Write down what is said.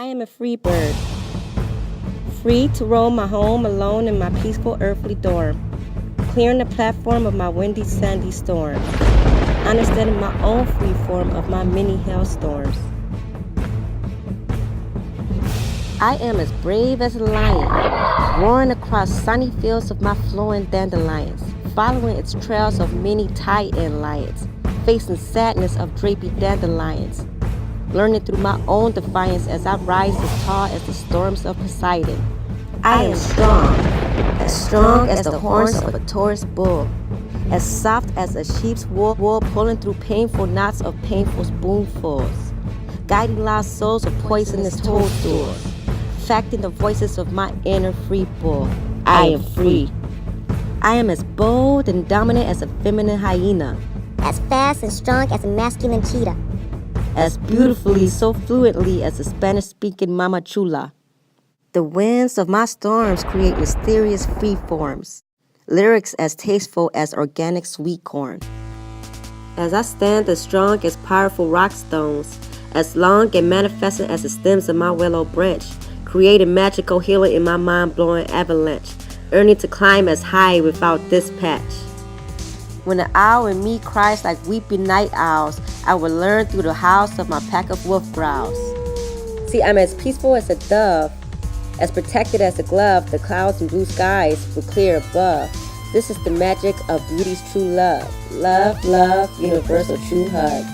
I am a free bird, free to roam my home alone in my peaceful earthly dorm, clearing the platform of my windy, sandy storm, understanding my own free form of my many hailstorms. I am as brave as a lion, roaring across sunny fields of my flowing dandelions, following its trails of many tie-in lions, facing sadness of drapey dandelions, learning through my own defiance as I rise as tall as the storms of Poseidon. I am strong as the horns of a Taurus bull, as soft as a sheep's wool pulling through painful knots of painful spoonfuls, guiding lost souls of poisonous toadstools, facting the voices of my inner free bull. I am free. I am as bold and dominant as a feminine hyena, as fast and strong as a masculine cheetah, as beautifully, so fluently as a Spanish-speaking mama chula. The winds of my storms create mysterious free forms, lyrics as tasteful as organic sweet corn. As I stand as strong as powerful rock stones, as long and manifesting as the stems of my willow branch, creating magical healing in my mind-blowing avalanche, earning to climb as high without dispatch. When the owl in me cries like weeping night owls, I will learn through the howls of my pack of wolf growls. See, I'm as peaceful as a dove, as protected as a glove the clouds and blue skies will clear above. This is the magic of beauty's true love. Love, love, universal true hug.